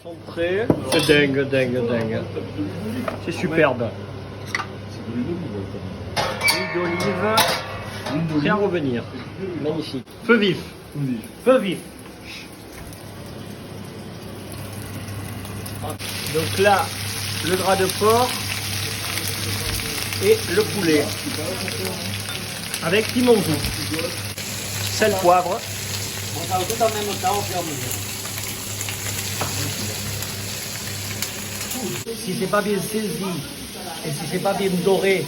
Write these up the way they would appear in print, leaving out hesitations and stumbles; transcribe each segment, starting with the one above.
Concentré. C'est dingue, dingue, dingue. C'est superbe. Huile d'olive. Prêt à revenir. Magnifique. Feu vif. Feu vif. Donc là, le gras de porc et le poulet. Avec piment doux. Sel, poivre. On parle tout en même temps au fur et à mesure. Si c'est pas bien saisi et si c'est pas bien doré,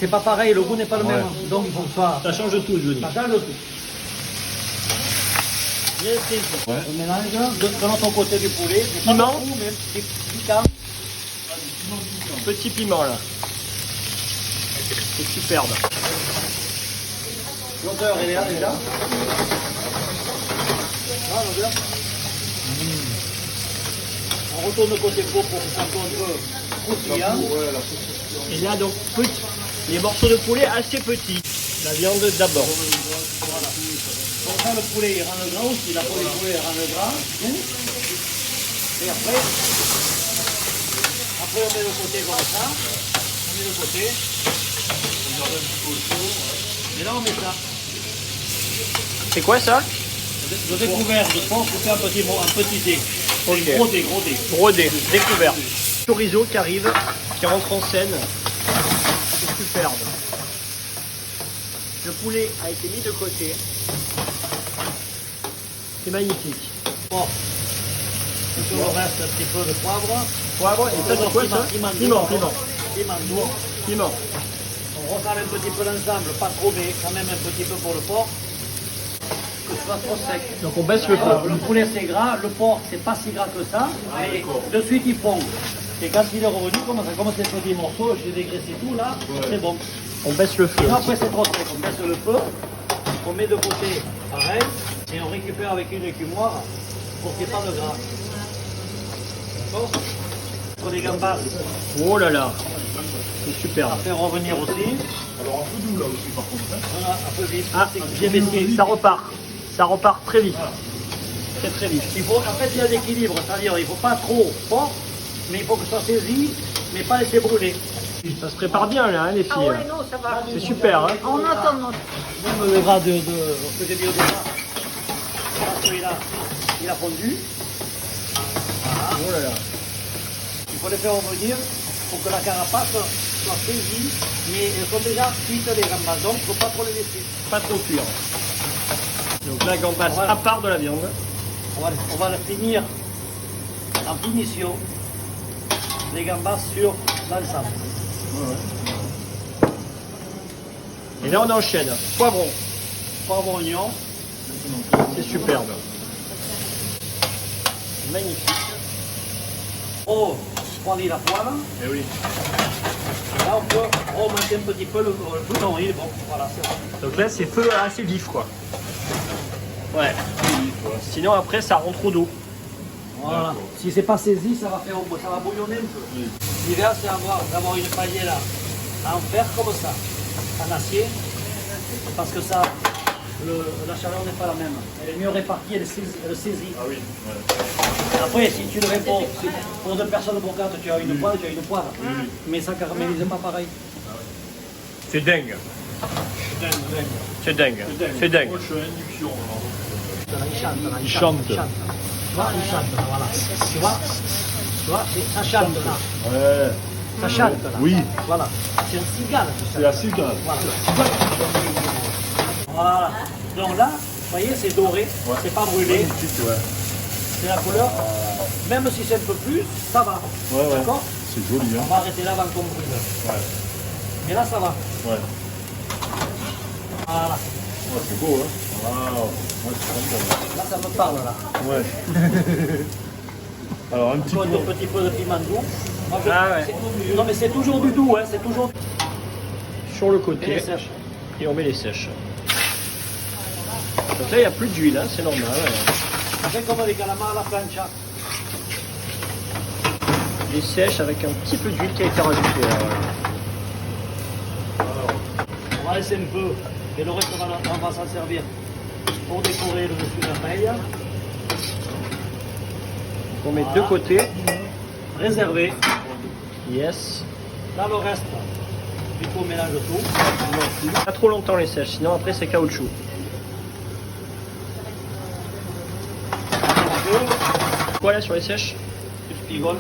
c'est pas pareil, le goût n'est pas le même. Donc il faut que Ça change tout, Johnny. ça change tout. Bien saisi. Ouais. On mélange de l'autre côté du poulet. C'est pas Piment. beaucoup, mais c'est piquant. Petit piment là. C'est superbe. L'odeur elle est là déjà. Ah, l'odeur. On retourne côté peau pour que ça soit un peu croustillant. Et là donc les morceaux de poulet assez petits. La viande d'abord. Voilà. Comme ça, le poulet il rend le gras aussi, la peau du poulet rend le gras. Et après on met le côté comme ça. On met le côté. Et là on met ça. C'est quoi ça? Le découvert de porc, c'est un petit dé. Ok. Gros dé, gros dé. Brodé, découvert. Chorizo qui arrive, qui rentre en scène. C'est superbe. Le poulet a été mis de côté. C'est magnifique. Bon. Sur le reste, un petit peu de poivre. Poivre, et ça c'est quoi ça? Piment. Piment. Piment doux. Piment. On recale un petit peu l'ensemble, pas trop, mais quand même un petit peu pour le porc. Que ce soit trop sec. Donc on baisse le feu. Alors, le poulet c'est gras, le porc c'est pas si gras que ça, mais de suite il fond. Et quand il est revenu, comme c'est petits morceaux, j'ai dégraissé tout là, c'est bon. On baisse le feu. Et après c'est trop sec, on baisse le feu, on met de côté pareil, et on récupère avec une écumoire pour qu'il n'y ait pas de gras. D'accord? Pour les gambas, Oh là là. C'est superbe. à faire revenir aussi. Alors un peu doux là aussi par contre. Voilà, un peu vite. Ah, Bien baissé. ça repart. Ça repart très vite. Très très vite. Il faut, en fait, il y a l'équilibre, c'est-à-dire il ne faut pas trop fort, mais il faut que ça soit saisi, mais pas laisser brûler. Ça se prépare bien là, hein, les filles. Ah ouais, non, ça va. C'est super. Hein. On attend notre... Même le gras que j'ai dit au départ, parce qu'il a fondu. Voilà. Oh là là. Il faut les faire revenir pour que la carapace soit saisie, mais elles sont déjà cuites les gambas, donc il ne faut pas trop les laisser. Pas trop cuire. Donc là, on passe Voilà. à part de la viande. On va le finir en finition, les gambas sur l'ensemble. Et là, on enchaîne. Poivron. Poivron, oignon, C'est superbe. Magnifique. on spoiler la poêle. Eh oui. Là, on peut remonter un petit peu le bouton. Il est bon, voilà, c'est bon. Donc là, c'est feu assez vif, quoi. Ouais. Sinon, après, ça rend trop d'eau. Voilà. Si c'est pas saisi, ça va bouillonner un peu. L'idéal, c'est d'avoir une paillette là, en fer comme ça, en acier, parce que ça, la chaleur n'est pas la même. Elle est mieux répartie, elle saisit. Ah oui. Ouais. Après, si tu le mets pour deux personnes, pour quatre, tu as une poêle, mais ça caramélise pas pareil. C'est dingue. C'est dingue. C'est dingue. Moi je suis à induction. Il chante. Tu vois, il chante, voilà. Tu vois, ça chante là. Ouais. Ça chante là. Oui. Voilà. C'est un cigale. C'est assez grave. Voilà. Voilà. Donc là, vous voyez, c'est doré, c'est pas brûlé, Magnifique, ouais. c'est la couleur. Même si c'est un peu plus, ça va. Ouais, ouais. D'accord? C'est joli, On hein. va arrêter là avant qu'on brûle. Ouais. Mais là, ça va. Ouais. Voilà. Ouais, c'est beau, hein. Waouh. Ouais, c'est Là, ça me parle là. vraiment bon. Ouais. Alors un petit Un peu. petit peu de piment doux. Moi, Ah ouais. Non, mais c'est toujours du doux, hein. C'est toujours. Sur le Et les côté. sèches. Et on met les sèches. Donc là, il n'y a plus d'huile, hein, c'est normal. On fait comme les calamars à la plancha. Les sèches avec un petit peu d'huile qui a été rajoutée. Là, voilà. On va laisser un peu. Et le reste, on va s'en servir pour décorer le dessus de la paille. On met de côté. Réservé. Yes. Là, le reste, il faut mélanger tout. Pas trop longtemps les sèches, sinon après c'est caoutchouc. Quoi là sur les sèches? Du spigol.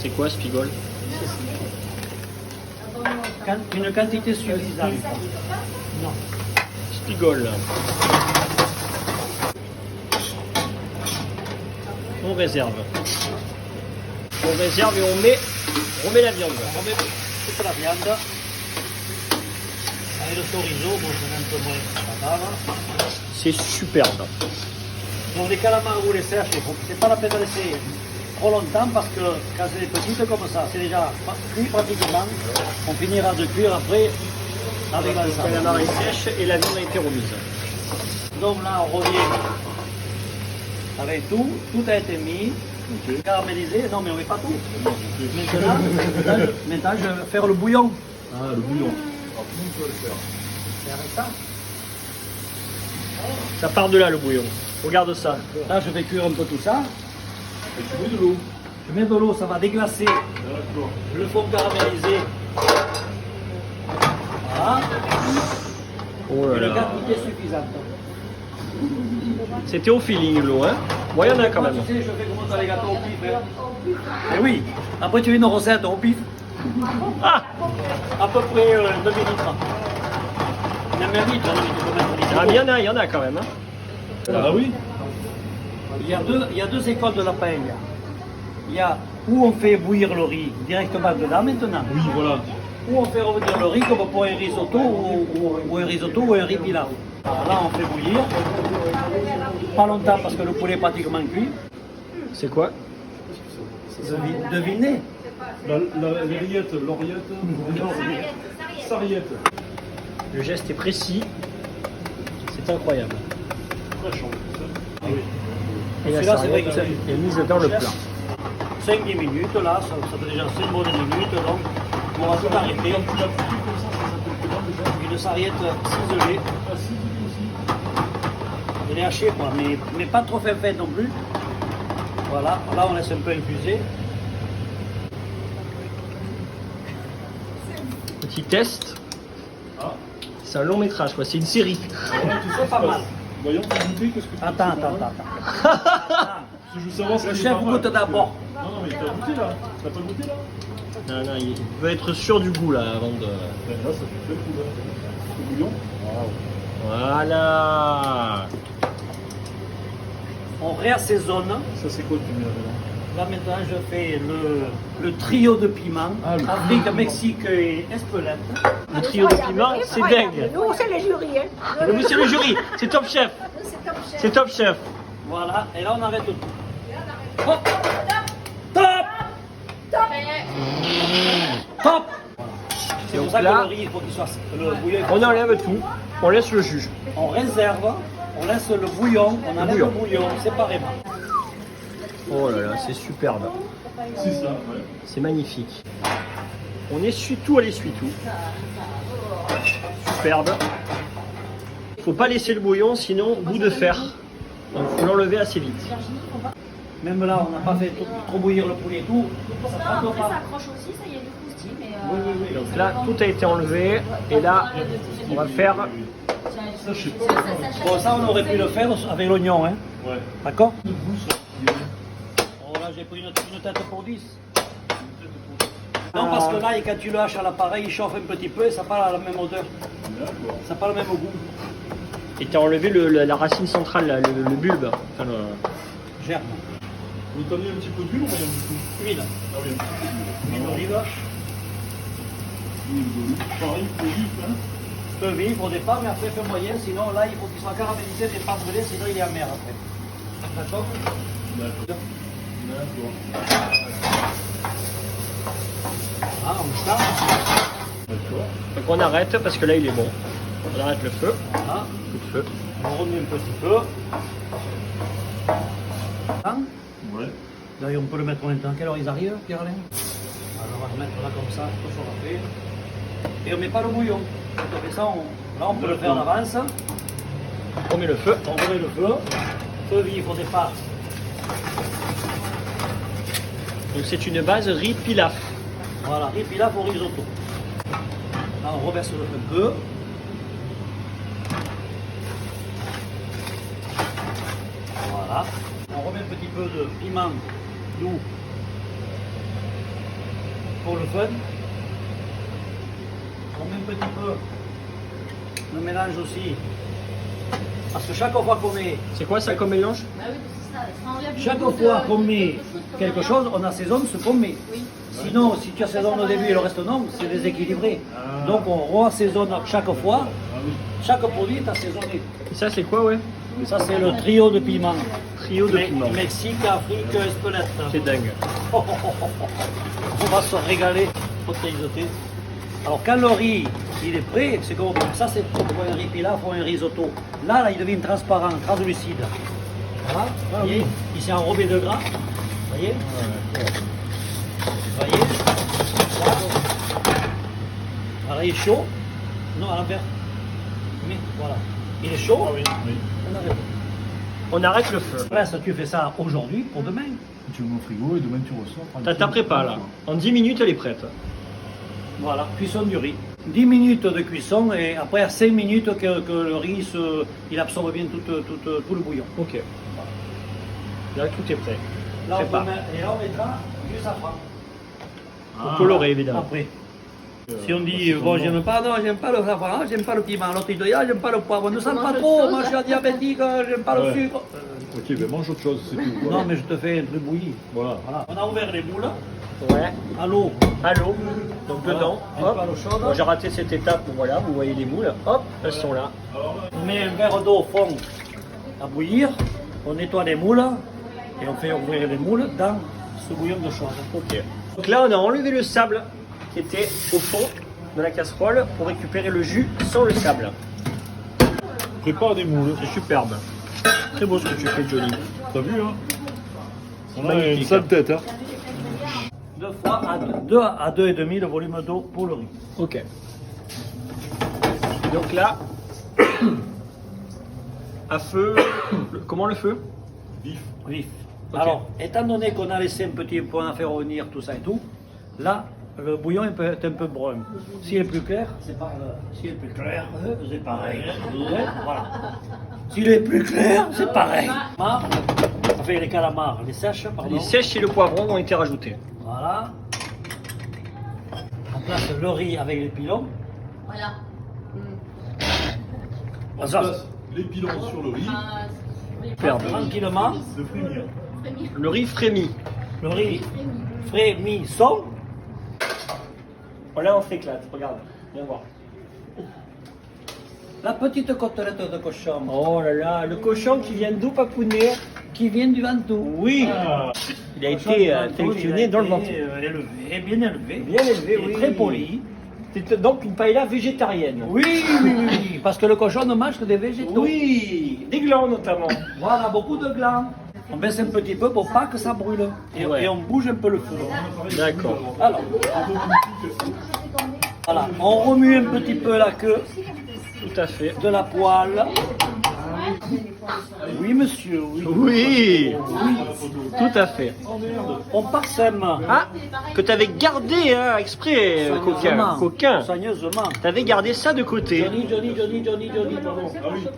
C'est quoi spigol? Une quantité suffisante. Non. Spigol. On réserve. On réserve et on remet la viande. On met toute la viande. Avec le chorizo, bon, c'est un peu moins grave. C'est superbe. Donc les calamars ou les sèches, c'est pas la peine de laisser trop longtemps parce que quand c'est des petites comme ça, c'est déjà cuit pratiquement. On finira de cuire après avec Le l'ensemble. calamar est sèche et la viande a été remise. Donc là, on revient avec tout. Tout a été mis. Caramélisé. Non, mais on met pas tout. Maintenant, je vais faire le bouillon. Ah, le bouillon. Alors, comment tu vas le faire? C'est avec ça. Ça part de là le bouillon. Regarde ça. Là, je vais cuire un peu tout ça. Et tu mets de l'eau. Je mets de l'eau, ça va déglacer D'accord. le fond caramélisé. Voilà. Oh là Une là. quantité suffisante. C'était au feeling l'eau, hein? Bon, il y en a quand Moi, même. tu sais, je fais comment ça les gâteaux au pif. Hein. Eh oui. Après, tu veux une recette au pif. Ah! À peu près demi-litre. Même un litre, hein, tu peux mettre un litre. Ah, mais il y en a quand même, hein? Ah oui? Il y a deux écoles de la paella. Il y a où on fait bouillir le riz directement dedans maintenant. Oui, voilà. Ou on fait revenir le riz comme pour un risotto ou un risotto ou un riz pilaf. Alors là, on fait bouillir. Pas longtemps parce que le poulet est pratiquement cuit. C'est quoi? Devinez. La rillette, l'oriette. Sarriette. Le geste est précis. C'est incroyable. Très chaud. Ah oui. Et la Celui-là, c'est vrai sarriette que est mise dans le plat. 5-10 minutes, là, ça fait déjà 5 bonnes minutes, donc on va tout arrêter. Une sarriette ciselée. Elle est hachée, quoi, mais pas trop fin non plus. Voilà, là on laisse un peu infuser. Petit test. Ah. C'est un long métrage, quoi. C'est une série. C'est pas mal. Voyons, tu goûter, qu'est-ce que tu Attends. Je veux savoir si Le c'est chef pas mal. goûte d'abord. Non, mais t'as goûté là? T'as pas goûté là? Non, non, il veut être sûr du goût là avant de. Ben là, ça fait très cool. Le bouillon. Voilà. On réassaisonne. Ça, c'est quoi que tu mets là-dedans? Là maintenant je fais le trio de piment. Ah, le Afrique, Mexique et Espelette. Le trio de piment, c'est dingue. Nous, c'est les jurys. Hein. Mais c'est le jury, c'est Top Chef. C'est top chef. C'est Top Chef. Voilà, et là on arrête tout. Hop. Top. Top. C'est pour Donc ça que là- le riz, il faut qu'il soit le bouillon. On enlève tout. On laisse le jus. On réserve, on laisse le bouillon, on enlève le bouillon séparément. Oh là là, c'est superbe. C'est ça, ouais. C'est magnifique. On essuie tout à l'essuie-tout. Superbe. Faut pas laisser le bouillon, sinon goût de fer. Donc faut l'enlever assez vite. Même là, on n'a pas fait trop bouillir le poulet et tout. Ça prend Après, pas. ça accroche aussi, ça y est, du croustilles, mais... Oui, oui, oui. Donc là, tout a été enlevé. Et là, on va faire. Ça, je sais pas. Bon, ça, on aurait pu le faire avec l'oignon, hein. Ouais. D'accord? Le goût, ça. Oh là, j'ai pris une tête pour 10. Non, parce que là, quand tu le haches à l'appareil, il chauffe un petit peu et ça n'a pas la même odeur. D'accord. Ça n'a pas le même goût. Et t'as enlevé la racine centrale, là, le bulbe. Enfin, Germe. Vous t'en mis un petit peu d'huile ou rien du tout? Huile. Ah oui, un petit peu d'huile. Huile d'olive. Huile d'olive. Pareil, pour vif, hein? Peu vif au départ, mais après feu moyen. Sinon, là, il faut qu'il soit caramélisé, mais pas brûlé, sinon il est amer après. D'accord? D'accord. Ah, on start. D'accord. donc on arrête parce que là, il est bon. On arrête le feu. Voilà. Coup de feu. On remet un petit peu. Hein? Ouais. D'ailleurs, on peut le mettre en même temps. Quelle heure ils arrivent, Pierre-Alain? Alors, on va le mettre là comme ça, tout sera fait. Et on ne met pas le bouillon. Quand on fait ça, là, on peut le faire en avance. On met le feu. On remet le feu. Feu vif au départ. Donc c'est une base riz pilaf. Voilà, riz pilaf au risotto. Là, on reverse un peu. Voilà. On remet un petit peu de piment doux pour le fun. On met un petit peu le mélange aussi. Parce que chaque fois qu'on met, C'est quoi ça comme mélange? Bah oui, c'est ça. Ça enlève chaque le goût fois de- qu'on met de choses comme quelque ça. chose, on assaisonne ce qu'on met. Oui. Sinon, si tu assaisonnes au début et le reste non, c'est déséquilibré. Donc on re-assaisonne chaque fois. Chaque produit est assaisonné. Et ça c'est quoi, ouais? Ça, c'est le trio de piment. Trio de piment. Mexique, Afrique, Espelette. C'est dingue. On va se régaler pour risoter. Alors, quand le riz il est prêt, c'est comme ça, c'est pour un riz pilaf ou un risotto. Là, il devient transparent, translucide. Voilà. Vous voyez, il s'est enrobé de gras. Vous voyez? Vous voyez? Voilà, il est chaud. Non, à l'envers. Mais voilà. Il est chaud. Oui. On arrête. On arrête le feu. Après, ça, tu fais ça aujourd'hui pour demain. Tu le mets au frigo et demain tu ressors. T'as ta prépa là. En 10 minutes elle est prête. Voilà, cuisson du riz. 10 minutes de cuisson et après 5 minutes que le riz il absorbe bien tout le bouillon. Ok. Là tout est prêt. Là, Prépare. et là, on mettra du safran. Pour colorer évidemment. Après. Si on dit, bon, j'aime pas le safran, j'aime pas le piment, l'autre il dit, ah, j'aime pas le poivre, ne sens pas mange trop, autre moi je suis diabétique, j'aime pas le Ouais. sucre. Ok, ben mange autre chose, c'est tout. Non, Voilà. mais je te fais un truc bouilli. Voilà. Voilà. On a ouvert les moules Ouais. à l'eau. À l'eau. Donc dedans. Voilà. Un Hop. peu à l'eau chaude. Bon, j'ai raté cette étape. Voilà, vous voyez les moules. Hop, elles sont là. On met un verre d'eau au fond à bouillir, on nettoie les moules et on fait ouvrir les moules dans ce bouillon de chose. Ok. Donc là on a enlevé le sable qui était au fond de la casserole pour récupérer le jus sans le sable. Prépare des moules. C'est superbe. Très beau ce que tu fais, Johnny. T'as vu, hein? On a Magnifique. une sale tête, hein? 2 fois à 2,5 le volume d'eau pour le riz. Ok. Donc là, à feu. Comment le feu? Vif. Vif. Ok. Alors, étant donné qu'on a laissé un petit peu, on a fait revenir tout ça et tout, là, le bouillon est un peu brun. S'il est plus clair, c'est pas s'il est plus clair, c'est pareil. Voilà. S'il est plus clair, c'est pareil. Enfin, les calamars, les sèches, pardon. Les sèches et le poivron ont été rajoutés. Voilà. On place le riz avec les pilons. Voilà. On Ça, place les pilons sur le riz. Ah, oui. Superbe. tranquillement, De frémir. Frémir. Le riz frémit. le riz Frémir. frémisson. Voilà, on s'éclate. Regarde. Viens voir. La petite côtelette de cochon Oh là là, le cochon qui vient d'où, Papounet? qui vient du Ventoux. Oui. Ah, Il a été sélectionné dans le ventre. Élevé, bien élevé. Bien élevé, Il est oui. très poli. C'est donc une paella végétarienne. Oui, oui, oui, oui, parce que le cochon ne mange que des végétaux. Oui, des glands notamment. Voilà, beaucoup de glands. On baisse un petit peu pour pas que ça brûle. Et, Ouais. et on bouge un peu le feu. D'accord. Alors, voilà, on remue un petit peu la queue Tout à fait. de la poêle. Oui, monsieur, oui. Oui, tout à fait. On parsème. Ah, que t'avais gardé hein, exprès, coquin. Coquin. Soigneusement. T'avais gardé ça de côté. Johnny, pardon.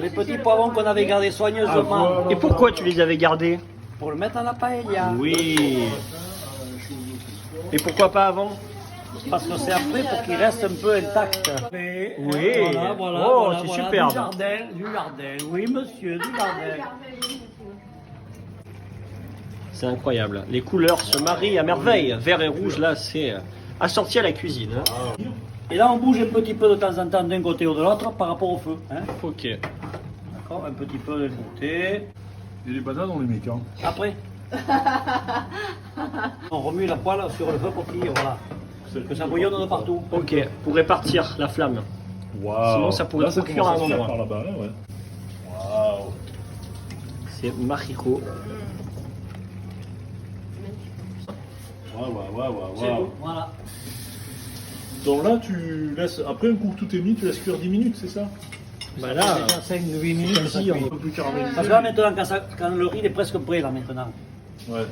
Les petits poivrons qu'on avait gardés soigneusement Et pourquoi tu les avais gardés? pour le mettre dans la paella. Oui. Et pourquoi pas avant? Parce que c'est après pour qu'il reste un peu intact. Oui. Voilà, Oh, voilà, c'est voilà, superbe. Du jardin. Oui, monsieur, du jardin. C'est incroyable. Les couleurs se marient à merveille. Vert et rouge, là, c'est assorti à la cuisine. hein. Et là, on bouge un petit peu de temps en temps d'un côté ou de l'autre par rapport au feu. Hein. Ok. D'accord, un petit peu d'un côté. et les bananes, on les met quand? Après. On remue la poêle sur le feu pour que ça bouillonne de partout. Ok, pour répartir la flamme. Waouh. Sinon, ça pourrait Là, trop cuire à un commence se faire endroit. par là-bas, ouais. Waouh. C'est Mariko. C'est bon, voilà. Donc là, tu laisses, après un coup que tout est mis, tu laisses cuire 10 minutes, c'est ça? Bah là, 5-8 minutes. ça quasi, cuit. Un peu plus caramélisé. Parce que là maintenant, quand le riz est presque prêt là maintenant. Ouais.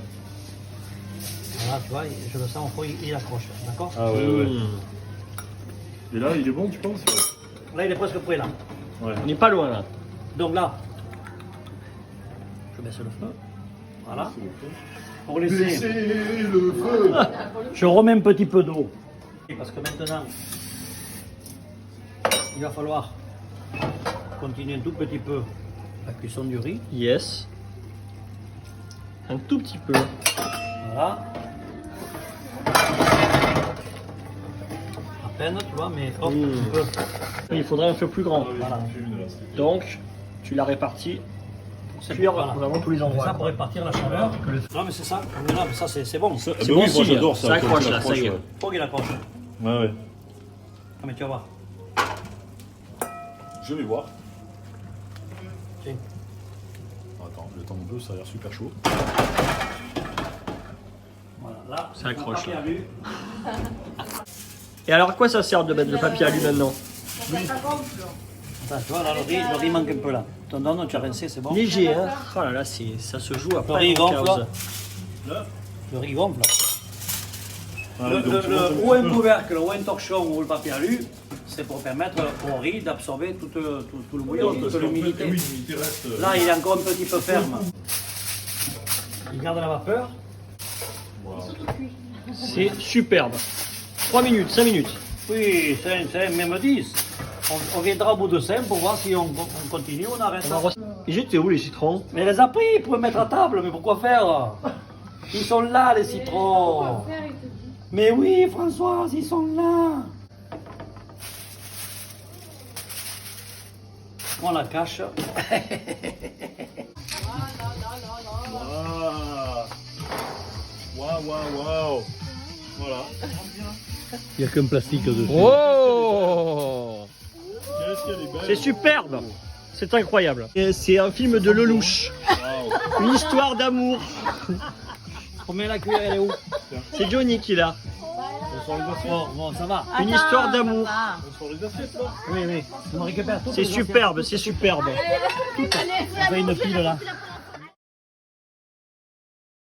Voilà, tu vois, je le sens au fond, il accroche, d'accord? Ah ouais, ouais. Mmh. Et là, il est bon, tu penses? Là, il est presque prêt, là. Ouais. On n'est pas loin là. Donc là, je baisse le feu. Voilà. Pour laisser. Baissez le feu. Je remets un petit peu d'eau. Parce que maintenant, il va falloir continuer un tout petit peu la cuisson du riz. Yes. Un tout petit peu. Voilà. À peine, tu vois, mais hop, Mmh. un peu. Oui, il faudrait un feu plus grand. Voilà. Donc, tu l'as réparti pour C'est cuire bon, voilà. vraiment tous les Ça endroits. pour répartir la chaleur. Non, mais c'est ça. Mais non, mais ça, c'est bon. C'est bon moi signe. j'adore ça. Ça quand accroche, tu là, l'accroches, ça y est. ouais. Faut qu'il accroche. Ouais, ouais. Ah, mais tu vas voir. Je vais voir. Tiens. Attends, le temps de bleu, ça a l'air super chaud. Voilà, là, Ça accroche, papier là. alu. Et alors, à quoi ça sert de mettre le papier alu maintenant? Attends, tu vois, là, le riz manque un peu là. Non, tu as rincé, c'est bon. Léger, hein? Oh là là, ça se joue à Le riz pas grand gonfle. chose. Le riz gonfle. Ah, donc, tu montes un Ou un petit peu. couvercle, ou un torchon, ou le papier alu, c'est pour permettre au riz d'absorber tout le bouillon, Parce toute qu'en fait, l'humidité. oui, l'humidité reste. Là, il est encore un petit peu ferme. Il garde la vapeur. C'est superbe. 3 minutes, 5 minutes. Oui, c'est même 10. On viendra au bout de 5 pour voir si on continue ou on arrête. Et j'étais où les citrons? Mais les a pris pour les mettre à table, mais pourquoi faire? Ils sont là, les citrons. Mais oui, François, ils sont là. On la cache. Waouh, waouh, waouh. Voilà. Il n'y a qu'un plastique dessus. Oh! Qu'est-ce qu'elle est belle. C'est superbe. C'est incroyable. Et c'est un film de Lelouch. Waouh. Une histoire d'amour. Combien la cuillère, elle est où? C'est Johnny qui l'a. On sort les assiettes. Bon, ça va. Une histoire d'amour. On sort les assiettes là. Oui, oui. On récupère tout. C'est superbe, c'est superbe. On fait une pile là.